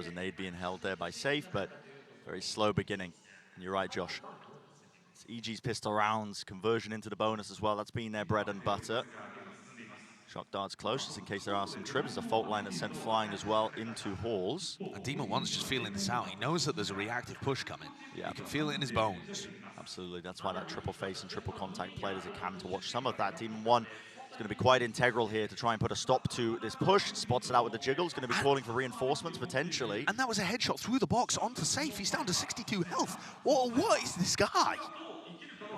was a nade being held there by Safe, but very slow beginning. And you're right, Josh. It's EG's pistol rounds, conversion into the bonus as well. That's been their bread and butter. Shock darts close, just in case there are some trips. There's a fault line that's sent flying as well into halls. And Demon One's just feeling this out. He knows that there's a reactive push coming. Yeah. You can feel it in his bones. Absolutely, that's why that triple face and triple contact played as a cam to watch some of that. Demon One is going to be quite integral here to try and put a stop to this push. Spots it out with the jiggle. He's going to be calling for reinforcements potentially. And that was a headshot through the box onto Safe. He's down to 62 health. What is this guy?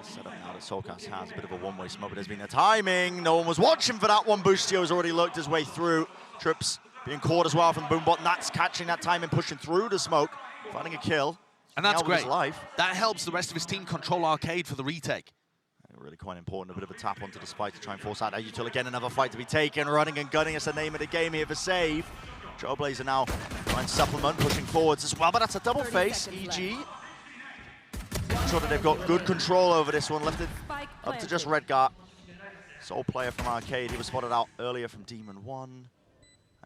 Set up now that Solcast has a bit of a one-way smoke, but there's been a timing. No one was watching for that one. Boostio's already looked his way through. Trips being caught as well from Boombot. Nats catching that time and pushing through the smoke, finding a kill. And that's great. That helps the rest of his team control Arcade for the retake. Really quite important. A bit of a tap onto the spike to try and force out Util. Again, another fight to be taken. Running and gunning is the name of the game here for Save. Trailblazer now trying to supplement, pushing forwards as well, but that's a double face. EG. I'm sure that they've got good control over this one. Left it up to just Redgar. Sole player from Arcade. He was spotted out earlier from Demon One.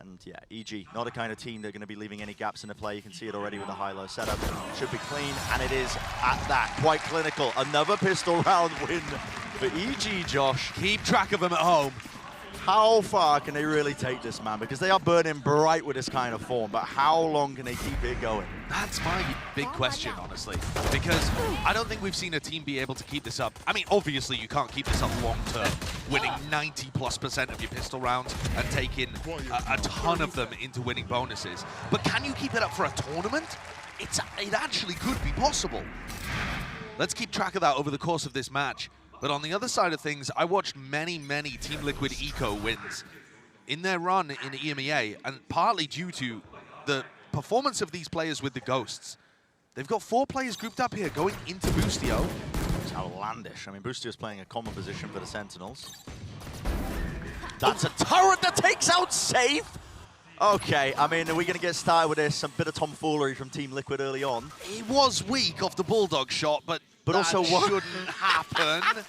And yeah, EG, not the kind of team that are going to be leaving any gaps in the play. You can see it already with the high-low setup. Should be clean, and it is at that. Quite clinical. Another pistol round win for EG, Josh. Keep track of them at home. How far can they really take this, man? Because they are burning bright with this kind of form, but how long can they keep it going? That's my big question, honestly. Because I don't think we've seen a team be able to keep this up. I mean, obviously, you can't keep this up long-term, winning 90+% of your pistol rounds and taking a ton of them into winning bonuses. But can you keep it up for a tournament? It actually could be possible. Let's keep track of that over the course of this match. But on the other side of things, I watched many Team Liquid Eco wins in their run in EMEA, and partly due to the performance of these players with the Ghosts. They've got 4 players grouped up here going into Boostio. It's outlandish. I mean, Boostio's playing a common position for the Sentinels. That's a turret that takes out Safe. Okay, I mean, are we going to get started with this? A bit of tomfoolery from Team Liquid early on. He was weak off the Bulldog shot, but also what shouldn't happen.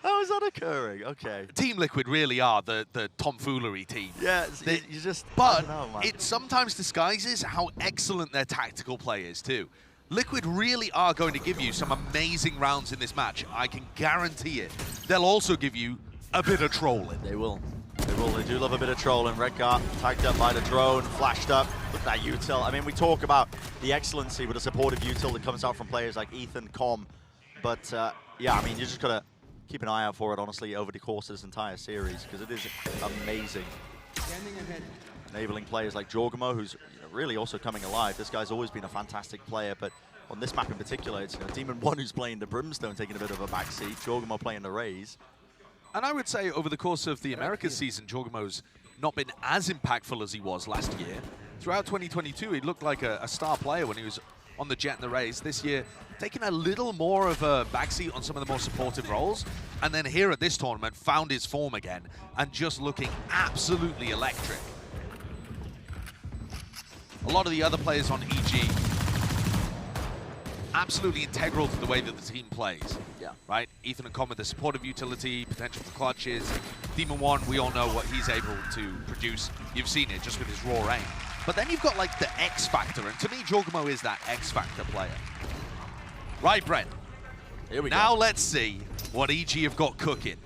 How is that occurring? Okay. Team Liquid really are the tomfoolery team. Yeah, you just... But I don't know, man. It sometimes disguises how excellent their tactical play is too. Liquid really are going to give you some amazing rounds in this match. I can guarantee it. They'll also give you a bit of trolling. They will. They will. They do love a bit of trolling. Redgar tagged up by the drone, flashed up. Look at that util. I mean, we talk about the excellency with a supportive util that comes out from players like Ethan, Com. But yeah, I mean, you just gotta keep an eye out for it, honestly, over the course of this entire series, because it is amazing. Enabling players like Jorgamo, who's really also coming alive. This guy's always been a fantastic player, but on this map in particular, it's Demon One who's playing the Brimstone, taking a bit of a backseat. Jorgamo playing the Raze. And I would say over the course of the Americas season, Jorgamo's not been as impactful as he was last year. Throughout 2022, he looked like a star player when he was on the Jet and the Raze. This year, taking a little more of a backseat on some of the more supportive roles. And then here at this tournament, found his form again and just looking absolutely electric. A lot of the other players on EG, absolutely integral to the way that the team plays. Yeah. Right? Ethan and Com with the supportive utility, potential for clutches. Demon One, we all know what he's able to produce. You've seen it just with his raw aim. But then you've got like the X factor, and to me, Jorgamo is that X factor player. Right, Brent? Here we go. Now let's see what EG have got cooking.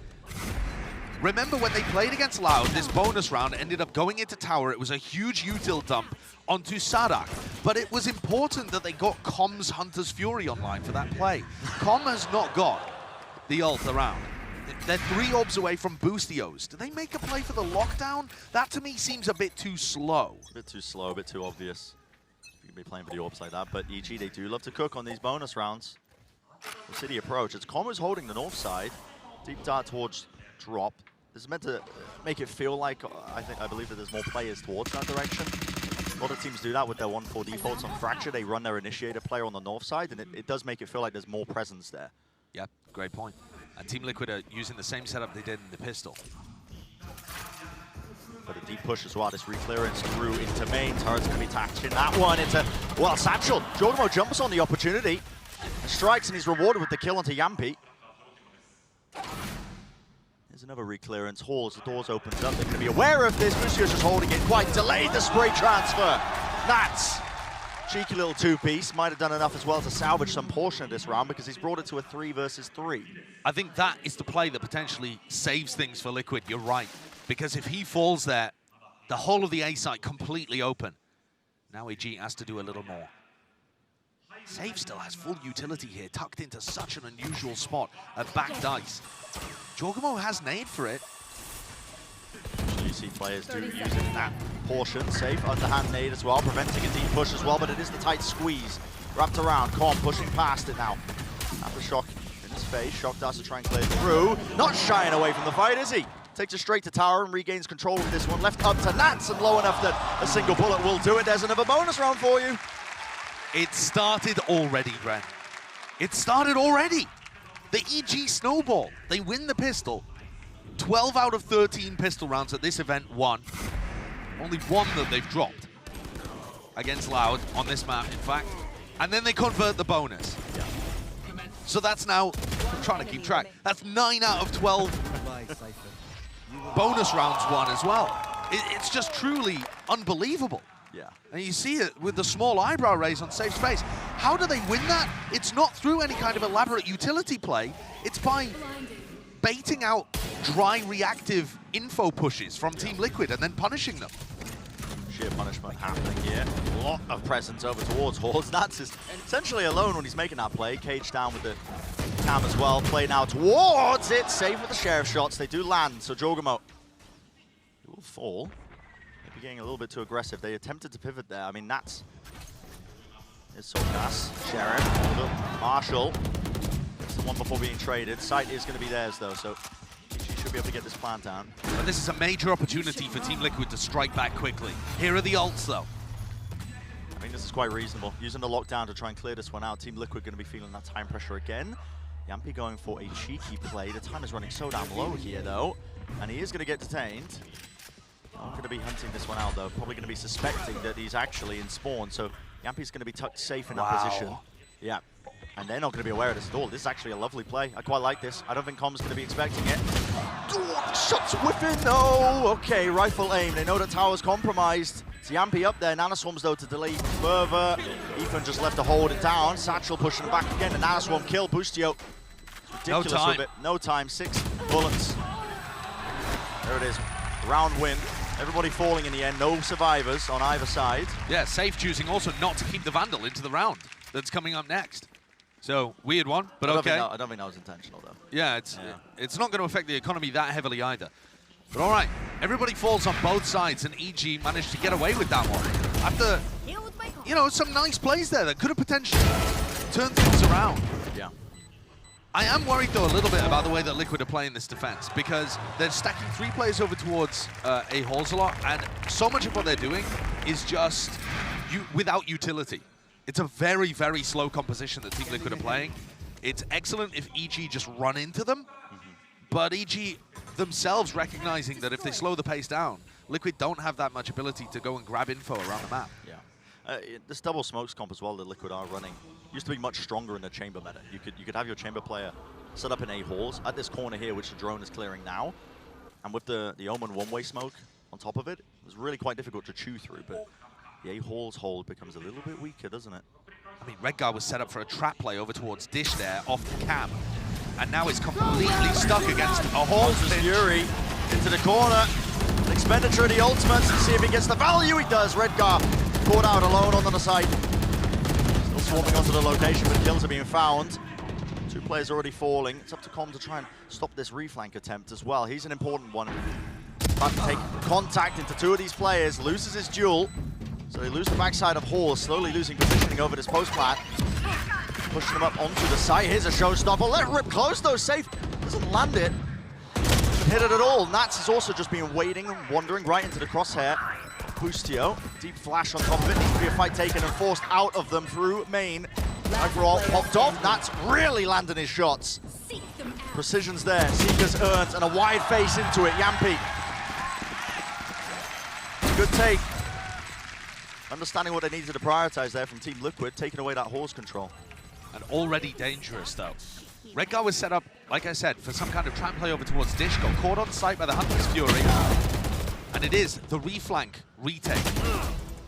Remember when they played against Loud, this bonus round ended up going into tower. It was a huge util dump onto Sadak. But it was important that they got Com's Hunter's Fury online for that play. Com has not got the ult around. They're 3 orbs away from Boostio's. Do they make a play for the lockdown? That to me seems a bit too slow. A bit too slow, a bit too obvious. You can be playing for the orbs like that, but EG, they do love to cook on these bonus rounds. The city approach. It's Com who's holding the north side. Deep dart towards drop. This is meant to make it feel like, I believe that there's more players towards that direction. A lot of teams do that with their 1-4 defaults on Fracture. They run their initiator player on the north side, and it does make it feel like there's more presence there. Yeah, great point. And Team Liquid are using the same setup they did in the pistol. But a deep push as well. This reclearance through into main. Turret's going to be touching that one. It's a, well, Satchel. Jorgamo jumps on the opportunity. And strikes, and he's rewarded with the kill onto Yampi. There's another reclearance. Halls, the doors opens up. They're going to be aware of this. Lucio's just holding it quite delayed. The spray transfer. Nats Cheeky little two-piece. Might have done enough as well to salvage some portion of this round because he's brought it to a 3 versus 3. I think that is the play that potentially saves things for Liquid. You're right. Because if he falls there, the whole of the A site completely open. Now AG has to do a little more. Save still has full utility here, tucked into such an unusual spot at back dice. Jorgamo has nade for it. You see players do use it in that portion. Safe underhand nade as well, preventing a deep push as well, but it is the tight squeeze. Wrapped around, Com pushing past it now. Aftershock in his face, Shock does to try and clear through. Not shying away from the fight, is he? Takes it straight to tower and regains control of this one. Left up to Nats and low enough that a single bullet will do it. There's another bonus round for you. It started already, Bren. It started already. The EG snowball. They win the pistol. 12 out of 13 pistol rounds at this event won. Only one that they've dropped against Loud on this map, in fact. And then they convert the bonus. Yeah. So that's now, I'm trying to keep track, that's 9 out of 12 bonus rounds won as well. It's just truly unbelievable. Yeah. And you see it with the small eyebrow raise on safe space. How do they win that? It's not through any kind of elaborate utility play. It's by baiting out dry reactive info pushes from Team Liquid and then punishing them. Sheer punishment happening here. A lot of presence over towards Halls. Nats is essentially alone when he's making that play. Cage down with the cam as well. Play now towards it. Safe with the sheriff shots. They do land, so Jorgamo will fall. Maybe getting a little bit too aggressive. They attempted to pivot there. I mean, Nats is so gas. Sheriff, hold up. Marshall. It's the one before being traded. Sight is going to be theirs, though, so she should be able to get this plan down. But this is a major opportunity for Team Liquid to strike back quickly. Here are the ults, though. I think this is quite reasonable. Using the lockdown to try and clear this one out. Team Liquid going to be feeling that time pressure again. Yampy going for a cheeky play. The time is running so down low here, though. And he is going to get detained. Not going to be hunting this one out, though. Probably going to be suspecting that he's actually in spawn. So Yampy's going to be tucked safe in that position. Yeah. And they're not going to be aware of this at all. This is actually a lovely play. I quite like this. I don't think Com's going to be expecting it. Oh, shots whipping. No. Okay, rifle aim. They know that tower's compromised. It's Yampy up there. Nanoswarms, though, to delay further. Ethan just left to hold it down. Satchel pushing back again. The Nanoswarm kill. Boostio. Ridiculous with it. No time. 6 bullets. There it is. Round win. Everybody falling in the end. No survivors on either side. Yeah, Safe choosing also not to keep the Vandal into the round that's coming up next. So, weird one, but okay. I don't think that was intentional, though. Yeah, it's not going to affect the economy that heavily either. But all right, everybody falls on both sides, and EG managed to get away with that one. After, you know, some nice plays there that could have potentially turned things around. Yeah. I am worried, though, a little bit about the way that Liquid are playing this defense, because they're stacking 3 players over towards A Halls a lot, and so much of what they're doing is just without utility. It's a very, very slow composition that Team Liquid are playing. It's excellent if EG just run into them, but EG themselves recognizing that if they slow the pace down, Liquid don't have that much ability to go and grab info around the map. Yeah. This double smokes comp as well that Liquid are running used to be much stronger in the chamber meta. You could have your chamber player set up in A Halls at this corner here, which the drone is clearing now, and with the Omen one-way smoke on top of it, it was really quite difficult to chew through, but the A Halls hold becomes a little bit weaker, doesn't it? I mean, Redguard was set up for a trap play over towards Dish there, off the cam. And now it's completely stuck against a Halls Fury into the corner. Expenditure of the ultimates to see if he gets the value. He does. Redguard caught out alone on the side. Still swarming onto the location, but kills are being found. 2 players already falling. It's up to Com to try and stop this reflank attempt as well. He's an important one. About to take contact into 2 of these players. Loses his duel. So they lose the backside of Halls, slowly losing positioning over this post plant. Pushing him up onto the site. Here's a showstopper. Let it rip close though. Safe doesn't land it. Doesn't hit it at all. Nats has also just been waiting and wandering right into the crosshair. Boostio, deep flash on top of it. Needs to be a fight taken and forced out of them through main. Overall popped off. Nats really landing his shots. Precision's there. Seekers earned and a wide face into it. Yampy. Good take. Understanding what they needed to prioritize there from Team Liquid, taking away that Halls control. And already dangerous, though. Redguard was set up, like I said, for some kind of trap play over towards Dish, got caught on sight by the Hunter's Fury. And it is the reflank retake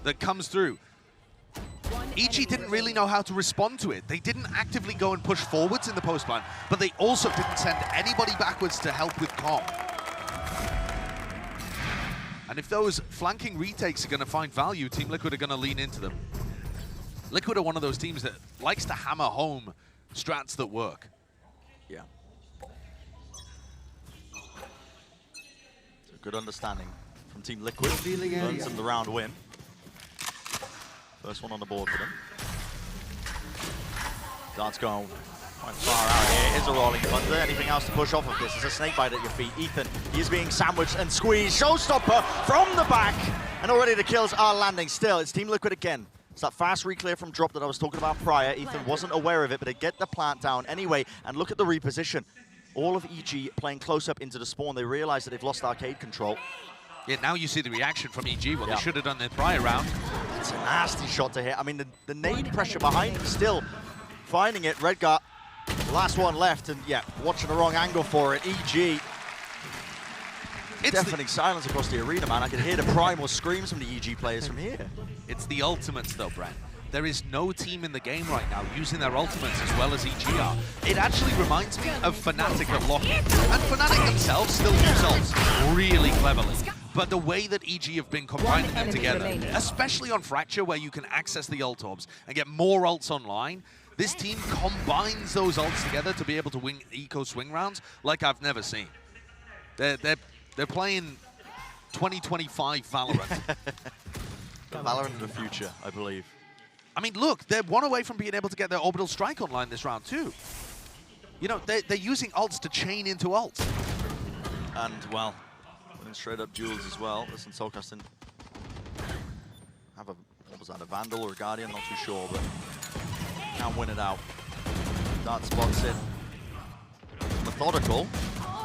that comes through. EG didn't really know how to respond to it. They didn't actively go and push forwards in the post plan, but they also didn't send anybody backwards to help with comm. And if those flanking retakes are going to find value, Team Liquid are going to lean into them. Liquid are one of those teams that likes to hammer home strats that work. Yeah. So good understanding from Team Liquid. Earns them the round win. First one on the board for them. Darts going quite far out here. Here's a rolling thunder. Anything else to push off of this? There's a snake bite at your feet. Ethan, he is being sandwiched and squeezed. Showstopper from the back. And already the kills are landing. Still, it's Team Liquid again. It's that fast reclear from drop that I was talking about prior. Ethan wasn't aware of it, but they get the plant down anyway. And look at the reposition. All of EG playing close up into the spawn. They realize that they've lost arcade control. Yeah, now you see the reaction from EG, what they should have done their prior round. It's a nasty shot to hit. I mean, the nade pressure behind him still finding it. Redgar, the last one left, and yeah, watching the wrong angle for it. EG. It's deafening silence across the arena, man. I could hear the primal screams from the EG players from here. It's the ultimates, though, Brent. There is no team in the game right now using their ultimates as well as EG are. It actually reminds me of Fnatic at Lockheed. And Fnatic themselves still use ults really cleverly. But the way that EG have been combining them together, especially on Fracture where you can access the ult orbs and get more ults online, this team combines those ults together to be able to win eco swing rounds like I've never seen. They're playing 2025 Valorant. Valorant of the future, I believe. I mean, look, they're one away from being able to get their orbital strike online this round too. You know, they're using ults to chain into ults. And, well, straight up duels as well. Listen, Soulcast have a, what was that, a Vandal or a Guardian? Not too sure, but can win it out. Dart spots it. Methodical.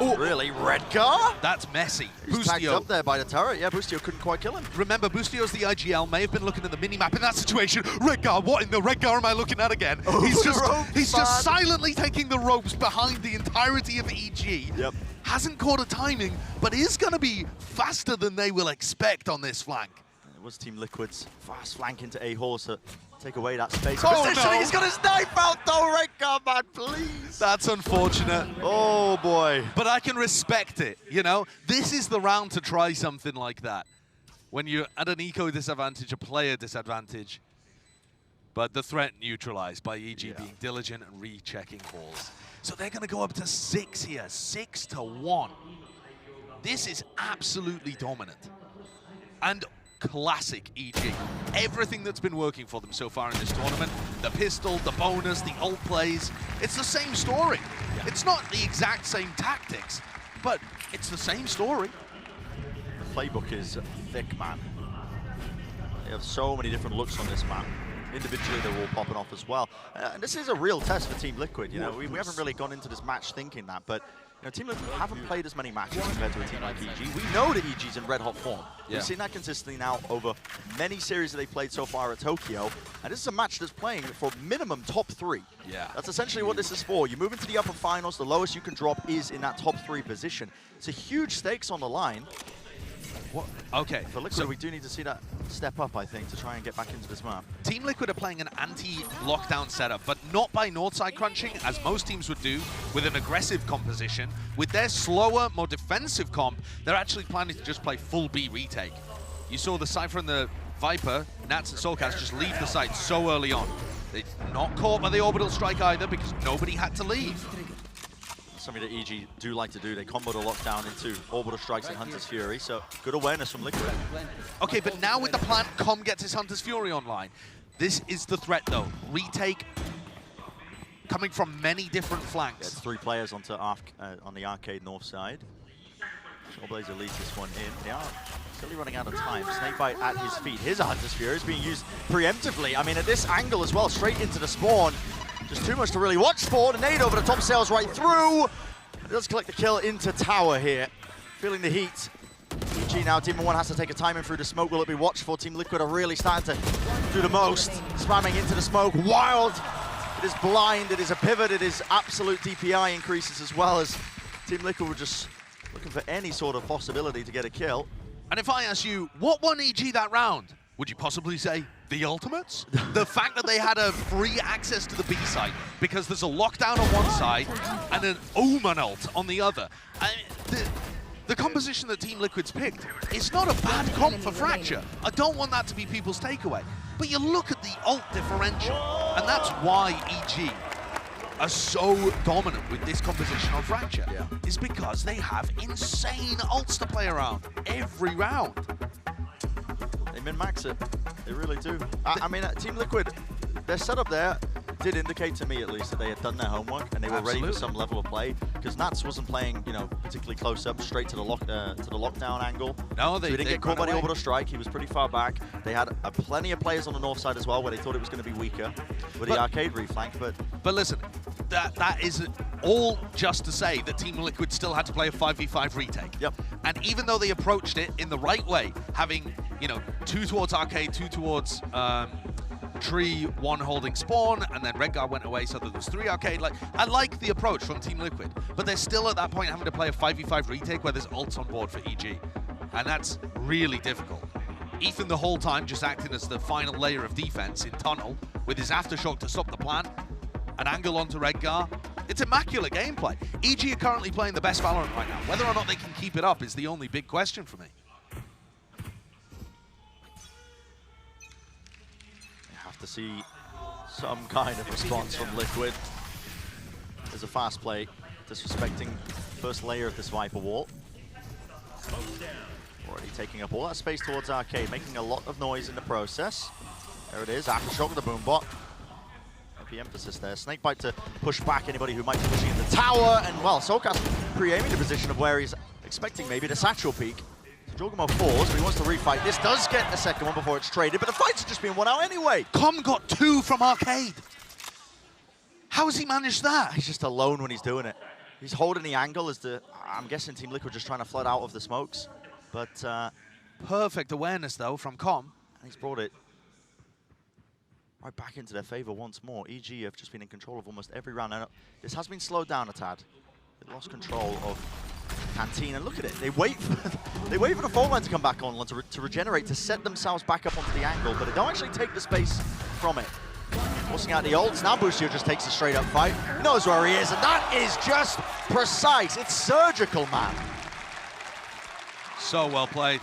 Oh, really? Redgar? That's messy. He's tagged up there by the turret. Yeah, Boostio couldn't quite kill him. Remember, Boostio's the IGL, may have been looking at the mini-map in that situation. Redgar, what in the Redgar am I looking at again? Oh, he's just silently taking the ropes behind the entirety of EG. Yep. Hasn't caught a timing, but is going to be faster than they will expect on this flank. It was Team Liquid's fast flank into A-Horse to take away that space. Oh, no. He's got his knife out though, Redgar, man, please. That's unfortunate. Oh, boy. But I can respect it, you know? This is the round to try something like that. When you're at an eco disadvantage, a player disadvantage. But the threat neutralized by EG being diligent and rechecking balls. So they're going to go up to 6 here, 6-1. This is absolutely dominant. And classic EG. Everything that's been working for them so far in this tournament, the pistol, the bonus, the ult plays, it's the same story. Yeah. It's not the exact same tactics, but it's the same story. The playbook is thick, man. They have so many different looks on this map. Individually, they're all popping off as well. And this is a real test for Team Liquid. You know, we haven't really gone into this match thinking that, but you know, Team Liquid haven't played as many matches compared to a team like EG. We know that EG's in red-hot form. Yeah. We've seen that consistently now over many series that they've played so far at Tokyo. And this is a match that's playing for minimum top 3. Yeah. That's essentially what this is for. You move into the upper finals, the lowest you can drop is in that top 3 position. It's a huge stakes on the line. What? Okay. For Liquid, so we do need to see that step up, I think, to try and get back into this map. Team Liquid are playing an anti-lockdown setup, but not by north-side crunching, as most teams would do, with an aggressive composition. With their slower, more defensive comp, they're actually planning to just play full B retake. You saw the Cypher and the Viper, Nats and Soulcast just leave the site so early on. They're not caught by the orbital strike either, because nobody had to leave. Something that EG do like to do. They combo the lockdown into orbital strikes and Hunter's Fury, so good awareness from Liquid. Okay, but now with the plant, Com gets his Hunter's Fury online. This is the threat, though. Retake coming from many different flanks. It's 3 players onto on the arcade north side. Trailblazer leads this one in. They are still running out of time. Snakebite at his feet. Here's a Hunter's Fury. It's being used preemptively. I mean, at this angle as well, straight into the spawn. Just too much to really watch for. The nade over the top, sails right through. It does collect the kill into tower here. Feeling the heat. EG now, Team 1 has to take a timing through the smoke. Will it be watched for? Team Liquid are really starting to do the most. Spamming into the smoke. Wild. It is blind. It is a pivot. It is absolute DPI increases as well as Team Liquid were just looking for any sort of possibility to get a kill. And if I ask you, what won EG that round? Would you possibly say the ultimates? The fact that they had a free access to the B site because there's a lockdown on one side and an Omen ult on the other. The composition that Team Liquid's picked, it's not a bad comp for Fracture. I don't want that to be people's takeaway. But you look at the ult differential, and that's why EG are so dominant with this composition on Fracture. Yeah. Is because they have insane ults to play around every round. They min-max it. They really do. I mean, Team Liquid, their setup there did indicate to me, at least, that they had done their homework and they were ready for some level of play. Because Nats wasn't playing, you know, particularly close up, straight to the lockdown angle. No, so he didn't get caught by the orbital strike. He was pretty far back. They had plenty of players on the north side as well, where they thought it was going to be weaker with the arcade reflank. But listen, that is all just to say that Team Liquid still had to play a 5v5 retake. Yep. And even though they approached it in the right way, having, you know, 2 towards arcade, 2 towards tree, 1 holding spawn, and then Redguard went away, so there was 3 arcade. Like, I like the approach from Team Liquid, but they're still at that point having to play a 5v5 retake where there's ults on board for EG, and that's really difficult. Ethan the whole time just acting as the final layer of defense in tunnel with his aftershock to stop the plant, an angle onto Redguard. It's immaculate gameplay. EG are currently playing the best VALORANT right now. Whether or not they can keep it up is the only big question for me. To see some kind of response from Liquid. There's a fast play, disrespecting first layer of this Viper wall. Already taking up all that space towards arcade, making a lot of noise in the process. There it is, aftershock with the boombot. The emphasis there. Snakebite to push back anybody who might be pushing in the tower, and well, Soulcast pre-aiming the position of where he's expecting maybe the satchel peek. Jorgamo falls, but he wants to refight. This does get the second one before it's traded, but the fight's just been won out anyway. Com got 2 from arcade. How has he managed that? He's just alone when he's doing it. He's holding the angle as I'm guessing Team Liquid just trying to flood out of the smokes. But perfect awareness though from Com. And he's brought it right back into their favor once more. EG have just been in control of almost every round. Now, this has been slowed down a tad. They lost control of Canteen, and look at it. They wait for the fault line to come back on to regenerate, to set themselves back up onto the angle, but they don't actually take the space from it. Forcing out the ults. Now Busio just takes a straight up fight. Knows where he is, and that is just precise. It's surgical, man. So well played.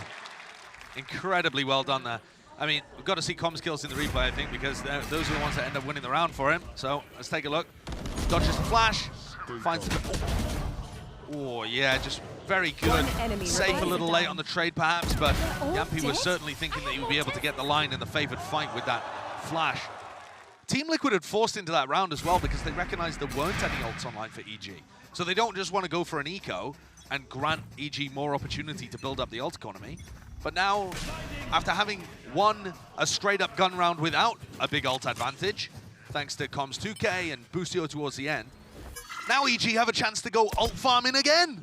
Incredibly well done there. I mean, we've got to see Com's kills in the replay, I think, because those are the ones that end up winning the round for him. So let's take a look. Dodges the flash. Finds the... Oh, yeah, just very good. Safe a little late on the trade, perhaps, but Yampi was certainly thinking that he would be able to get the line in the favored fight with that flash. Team Liquid had forced into that round as well because they recognized there weren't any ults online for EG. So they don't just want to go for an eco and grant EG more opportunity to build up the ult economy. But now, after having won a straight-up gun round without a big ult advantage, thanks to Com's 2K and Busio towards the end, now EG have a chance to go ult farming again.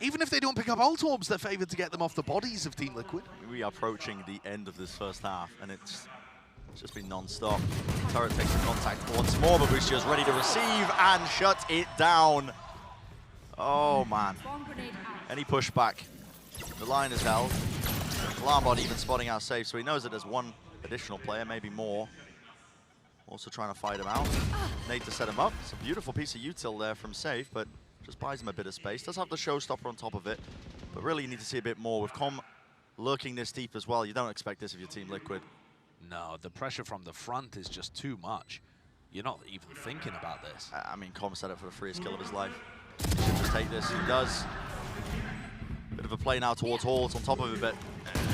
Even if they don't pick up ult orbs, they're favored to get them off the bodies of Team Liquid. We are approaching the end of this first half, and it's just been non-stop. Turret takes the contact once more, but Busio's ready to receive and shut it down. Oh, man. Any pushback. The line is held. Alarmbot even spotting out safe, so he knows that there's one additional player, maybe more. Also trying to fight him out. Nate to set him up. It's a beautiful piece of util there from safe, but just buys him a bit of space. Does have the showstopper on top of it, but really you need to see a bit more. With Com lurking this deep as well, you don't expect this of your Team Liquid. No, the pressure from the front is just too much. You're not even thinking about this. I mean, Com set up for the freest kill of his life. He should just take this. He does. Bit of a play now towards Halls on top of it, but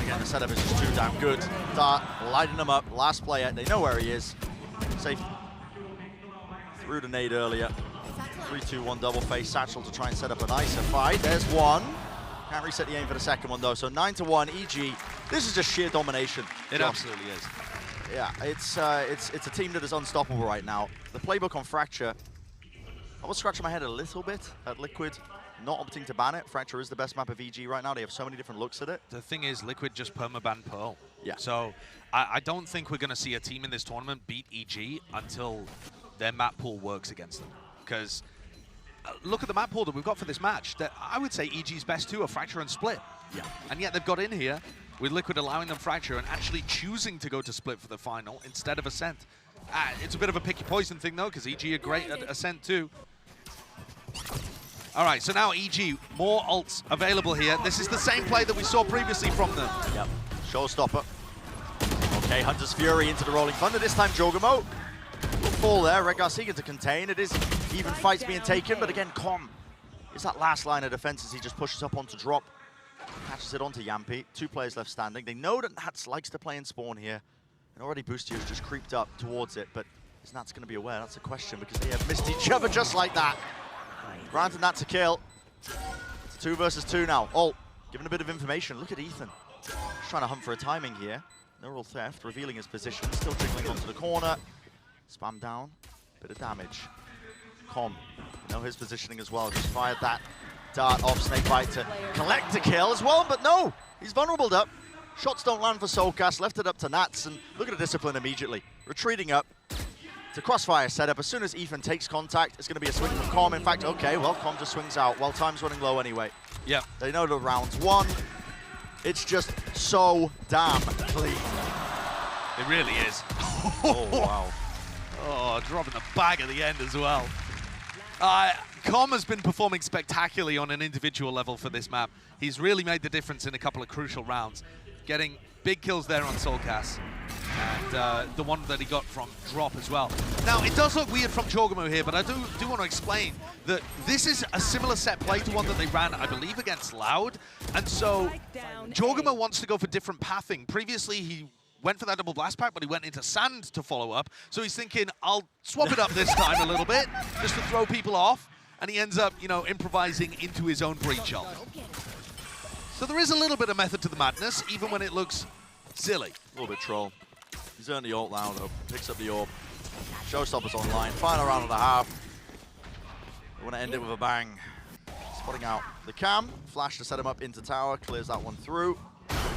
again, the setup is just too damn good. Dart lighting them up. Last player, they know where he is. Safe through the nade earlier. 3-2-1 double face satchel to try and set up a nicer fight. There's one. Can't reset the aim for the second one though. So 9-1 EG. This is just sheer domination. It absolutely is. Yeah, it's a team that is unstoppable right now. The playbook on Fracture, I was scratching my head a little bit at Liquid not opting to ban it. Fracture is the best map of EG right now. They have so many different looks at it. The thing is, Liquid just permaban Pearl. Yeah. So I don't think we're going to see a team in this tournament beat EG until their map pool works against them. Because look at the map pool that we've got for this match. I would say EG's best two are Fracture and Split. Yeah. And yet they've got in here. with Liquid allowing them Fracture and actually choosing to go to split for the final instead of Ascent. It's a bit of a picky poison thing though, because EG are great at Ascent too. All right, so now EG, more ults available here. This is the same play that we saw previously from them. Yep, showstopper. Okay, Hunter's Fury into the Rolling Thunder. This time Jogamo. Fall there, Redgar seeking to contain. It is even fights being taken, but again, Com is that last line of defense as he just pushes up onto drop. Catches it onto Yampi. 2 players left standing. They know that Nats likes to play in spawn here. And already Boostier's just creeped up towards it, but is Nats going to be aware? That's a question because they have missed each other just like that. Granted Nats a kill. It's 2 versus 2 now. Ult, giving a bit of information. Look at Ethan. Just trying to hunt for a timing here. Neural Theft, revealing his position. Still jiggling onto the corner. Spam down. Bit of damage. Com, know his positioning as well. Just fired that dart off Snakebite to collect a kill as well, but no! He's vulnerable up. Shots don't land for Soulcast, left it up to Nats, and look at the discipline immediately. Retreating up. It's a crossfire setup. As soon as Ethan takes contact, it's going to be a swing from Com. In fact, okay, well, Com just swings out. Well, time's running low anyway. Yeah. They know the round's won. It's just so damn clean. It really is. Oh, wow. Oh, dropping the bag at the end as well. Com has been performing spectacularly on an individual level for this map. He's really made the difference in a couple of crucial rounds, getting big kills there on Soulcast, and the one that he got from Drop as well. Now, it does look weird from Jogamo here, but I do want to explain that this is a similar set play to one that they ran, I believe, against Loud, and so Jogamo wants to go for different pathing. Previously, he went for that double blast pack, but he went into sand to follow up. So he's thinking, I'll swap it up this time a little bit, just to throw people off. And he ends up, you know, improvising into his own breach ult. So there is a little bit of method to the madness, even when it looks silly. A little bit troll. He's earned the ult now, though. Picks up the orb. Showstopper's online. Final round and a half. They want to end it with a bang. Spotting out the cam. Flash to set him up into tower. Clears that one through.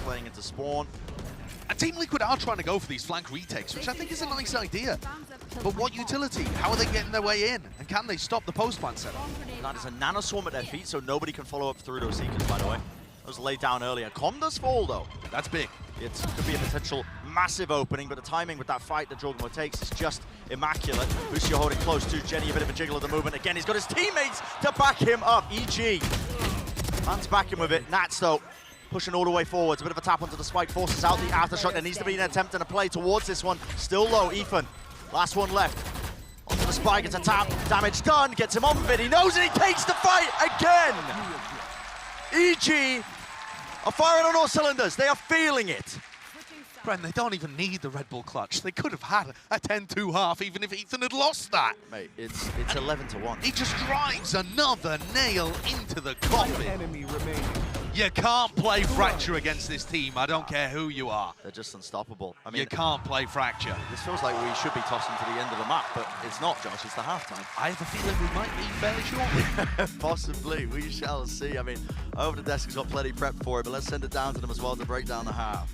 Playing into spawn. And Team Liquid are trying to go for these flank retakes, which I think is a nice idea. But what utility? How are they getting their way in? And can they stop the post-plant setup? That is a nano swarm at their feet, so nobody can follow up through those Seekers, by the way. Those laid down earlier. Com does fall, though. That's big. It could be a potential massive opening, but the timing with that fight that Jogamo takes is just immaculate. Lucio holding close to Jenny, a bit of a jiggle of the movement. Again, he's got his teammates to back him up. EG. Man's backing with it. Nats, though, pushing all the way forwards. A bit of a tap onto the spike, forces out the aftershock. There needs to be an attempt and a play towards this one. Still low, Ethan. Last one left. Onto the spike, it's a tap. Damage done, gets him on bid. He knows it, he takes the fight again! EG are firing on all cylinders. They are feeling it. Bren, they don't even need the Red Bull clutch. They could have had a 10-2 half even if Ethan had lost that. Mate, it's 11-1. He just drives another nail into the coffin. Enemy remaining. You can't play Fracture against this team. I don't care who you are. They're just unstoppable. I mean, You can't play Fracture. this feels like we should be tossing to the end of the map, but it's not, Josh. It's the halftime. I have a feeling we might be fairly shortly. Possibly. We shall see. I mean, over the desk has got plenty prepped for it, but let's send it down to them as well to break down the half.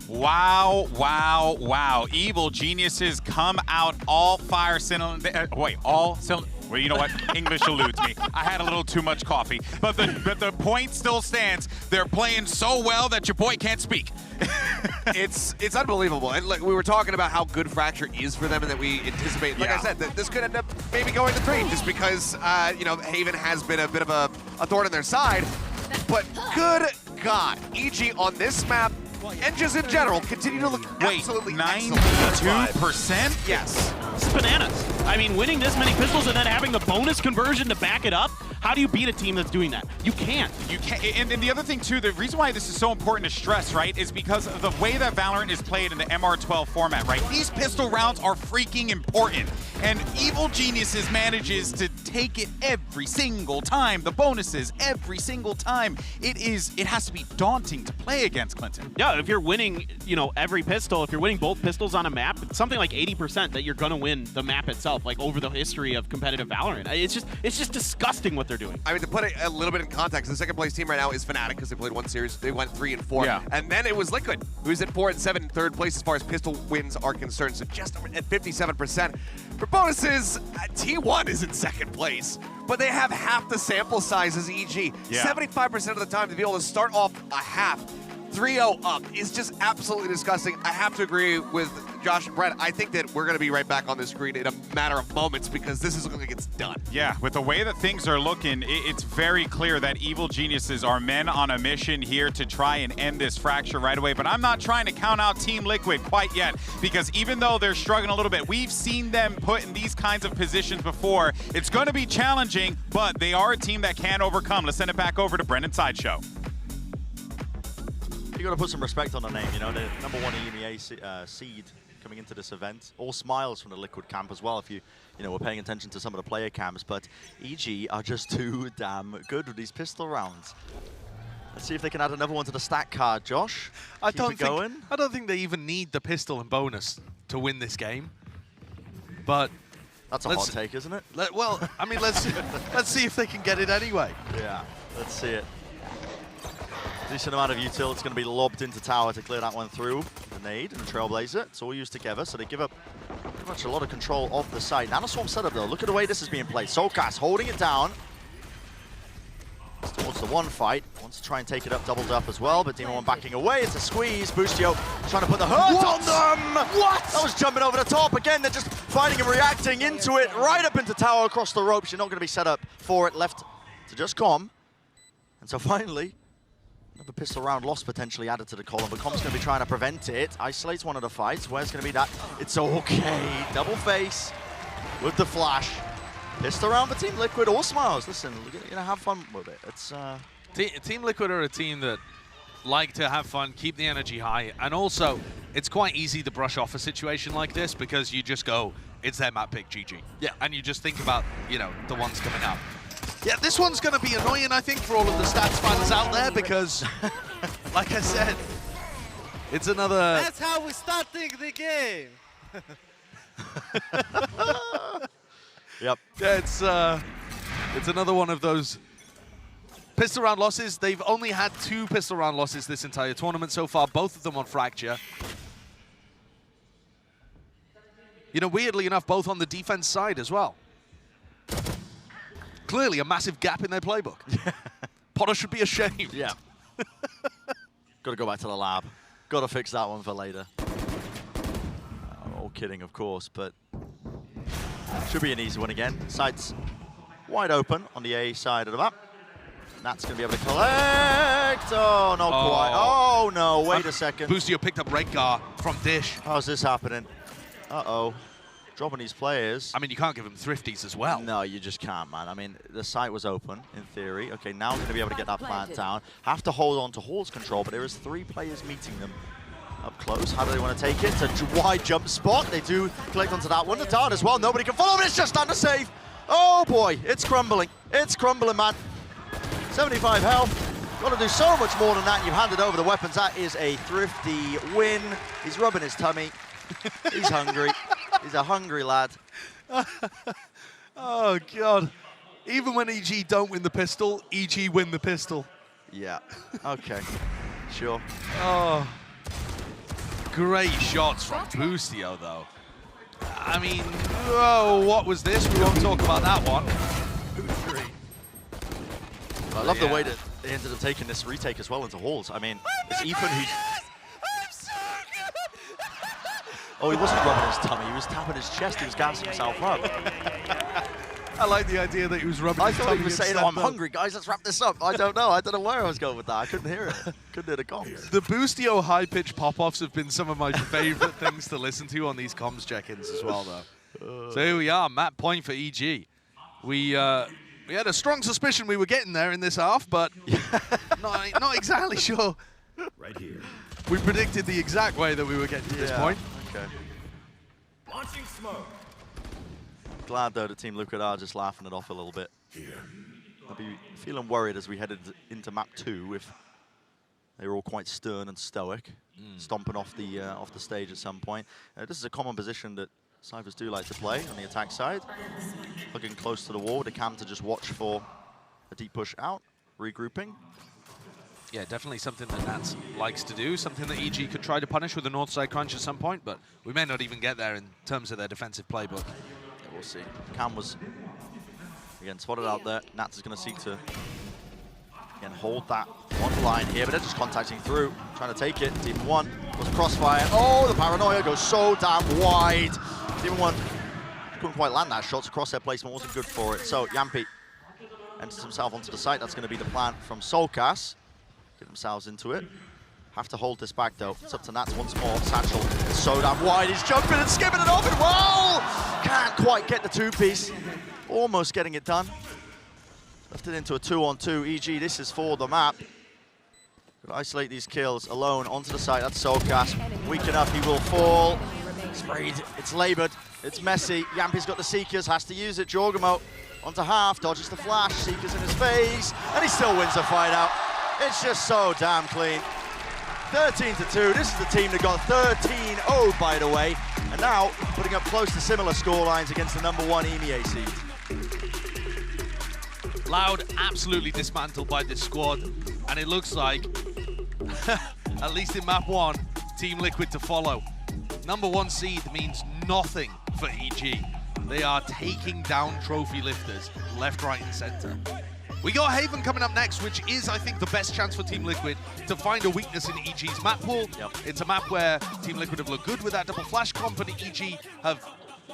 Wow, wow, wow. Evil geniuses come out all fire cylinder. All cylinder. Well, you know what? English eludes me. I had a little too much coffee. But the point still stands. They're playing so well that your boy can't speak. It's unbelievable. And like, we were talking about how good Fracture is for them and that we anticipate, like I said, that this could end up maybe going to 3 just because, you know, Haven has been a bit of a thorn in their side. But good God, EG on this map, and just in general, continue to look absolutely 92%? Yes. It's bananas. I mean, winning this many pistols and then having the bonus conversion to back it up, how do you beat a team that's doing that? You can't. You can't. And the other thing, too, the reason why this is so important to stress, right, is because of the way that Valorant is played in the MR12 format, right? These pistol rounds are freaking important. And Evil Geniuses manages to take it every single time. The bonuses every single time. It has to be daunting to play against Clinton. Yeah, if you're winning, you know, every pistol, if you're winning both pistols on a map, it's something like 80% that you're going to win the map itself, like over the history of competitive Valorant. It's just disgusting what they're they're doing. I mean, to put it a little bit in context, the second place team right now is Fnatic because they played one series. They went 3 and 4. Yeah. And then it was Liquid, who's at 4 and 7 in third place as far as pistol wins are concerned. So just at 57%. For bonuses, T1 is in second place, but they have half the sample size as EG. Yeah. 75% of the time to be able to start off a half 3-0 up is just absolutely disgusting. I have to agree with Josh and Brett. I think that we're going to be right back on the screen in a matter of moments because this is looking like it's done. Yeah, with the way that things are looking, it's very clear that Evil Geniuses are men on a mission here to try and end this fracture right away. But I'm not trying to count out Team Liquid quite yet, because even though they're struggling a little bit, we've seen them put in these kinds of positions before. It's going to be challenging, but they are a team that can overcome. Let's send it back over to Brendan Sideshow. You got to put some respect on the name, you know, the #1 EMEA seed coming into this event. All smiles from the Liquid camp as well, if you know, were paying attention to some of the player camps. But EG are just too damn good with these pistol rounds. Let's see if they can add another one to the stat card, Josh. I Keep don't think they even need the pistol and bonus to win this game. But that's a hot take, isn't it? Well, I mean, let's see if they can get it anyway. Yeah, let's see it. Decent amount of util. It's going to be lobbed into tower to clear that one through. The nade and the Trailblazer. It's all used together, so they give up pretty much a lot of control of the site. Nanoswarm setup, though. Look at the way this is being played. Soulcast holding it down. It's towards the one fight. Wants to try and take it up, doubled up as well, but Demon 1 backing away. It's a squeeze. Boostio trying to put the hurt on them. What? That was jumping over the top. Again, they're just fighting and reacting into it. Right up into tower, across the ropes. You're not going to be set up for it. Left to just Com. And so finally, another pistol round loss potentially added to the column, but Com's going to be trying to prevent it. Isolates one of the fights. Where's going to be that? It's okay. Double face with the flash. Pistol round for Team Liquid. All smiles. Listen, we're going to have fun with it. It's Team Liquid are a team that like to have fun, keep the energy high, and also it's quite easy to brush off a situation like this because you just go, it's their map pick, GG. Yeah. And you just think about, you know, the ones coming up. Yeah, this one's going to be annoying, I think, for all of the stats fans out there because, like I said, it's another... That's how we starting the game. Yep. Yeah, it's another one of those pistol round losses. They've only had 2 pistol round losses this entire tournament so far, both of them on Fracture. You know, weirdly enough, both on the defense side as well. Clearly a massive gap in their playbook. Potter should be ashamed. Yeah. Got to go back to the lab. Got to fix that one for later. All kidding, of course, but should be an easy one again. Sights wide open on the A side of the map. Nat's going to be able to collect. Oh, not quite. Oh, no, wait a second. Boostio picked up Rengar from Dish. How's this happening? Uh-oh. Dropping these players. I mean, you can't give them thrifties as well. No, you just can't, man. I mean, the site was open, in theory. Okay, now we're going to be able to get that plant down. Have to hold on to Hall's control, but there is 3 players meeting them up close. How do they want to take it? It's a wide jump spot. They do collect onto that one. The dart as well. Nobody can follow, but it's just under save. Oh, boy. It's crumbling. It's crumbling, man. 75 health. Got to do so much more than that. You've handed over the weapons. That is a thrifty win. He's rubbing his tummy. He's hungry. He's a hungry lad. Oh, God. Even when EG don't win the pistol, EG win the pistol. Yeah. Okay. Sure. Oh. Great shots from Boostio, though. I mean, oh, what was this? We won't talk about that one. I love the way that they ended up taking this retake as well into Halls. I mean, it's Ethan who's... Oh, he wasn't rubbing his tummy. He was tapping his chest. He was gassing himself up. I like the idea that he was rubbing his tummy. I thought he was saying, instead, oh, I'm though. hungry, guys. Let's wrap this up. I don't know. I don't know where I was going with that. I couldn't hear it. Couldn't hear the comms. The Boostio high-pitch pop-offs have been some of my favorite things to listen to on these comms check-ins as well, though. So here we are, map point for EG. We had a strong suspicion we were getting there in this half, but not exactly sure. Right here. We predicted the exact way that we were getting to this point. Okay. Launching smoke. Glad, though, that Team Liquid are just laughing it off a little bit. Here. I'll be feeling worried as we headed into map 2 if they were all quite stern and stoic, stomping off the stage at some point. This is a common position that Cyphers do like to play on the attack side. Hugging close to the wall with a cam to just watch for A deep push out, regrouping. Yeah, definitely something that Nats likes to do, something that EG could try to punish with a north side crunch at some point, but we may not even get there in terms of their defensive playbook. Yeah, we'll see. Cam was, again, spotted out there. Nats is going to seek to, again, hold that one line here, but they're just contacting through, trying to take it. Team 1 was crossfire. Oh, the paranoia goes so damn wide. Team 1 couldn't quite land that shot, so crosshair placement wasn't good for it. So Yampi enters himself onto the site. That's going to be the plan from Solkas. Get themselves into it. Have to hold this back though. It's up to Nats once more. Satchel is so damn wide. He's jumping and skipping it off it. Well, can't quite get the two-piece. Almost getting it done. Left it into a 2-on-2. EG, this is for the map. Could isolate these kills alone onto the site. That's Solkas. Weak enough, he will fall. Sprayed. It's labored. It's messy. Yampi's got the Seekers, has to use it. Jorgamo onto half, dodges the flash. Seekers in his face, and he still wins the fight out. It's just so damn clean. 13-2. This is the team that got 13-0, by the way, and now putting up close to similar scorelines against the #1 EMEA seed. Loud absolutely dismantled by this squad, and it looks like, at least in map 1, Team Liquid to follow. #1 seed means nothing for EG. They are taking down trophy lifters left, right, and center. We got Haven coming up next, which is, I think, the best chance for Team Liquid to find a weakness in EG's map pool. Yep. It's a map where Team Liquid have looked good with that double flash comp, and EG have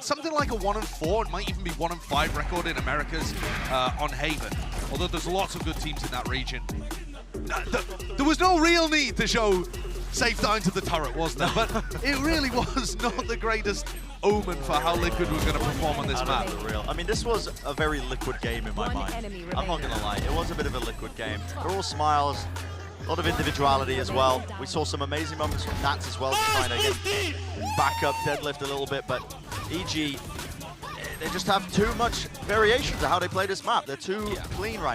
something like a 1-4, it might even be 1-5 record in Americas on Haven. Although there's lots of good teams in that region. There was no real need to show safe down to the turret, was there? But it really was not the greatest omen for how Liquid were going to perform on this map. Real. I mean, this was a very Liquid game in my mind. I'm not going to lie, it was a bit of a Liquid game. They're all smiles, a lot of individuality as well. We saw some amazing moments from Nats as well, trying to get back up, deadlift a little bit, but EG, they just have too much variation to how they play this map. They're too clean right now.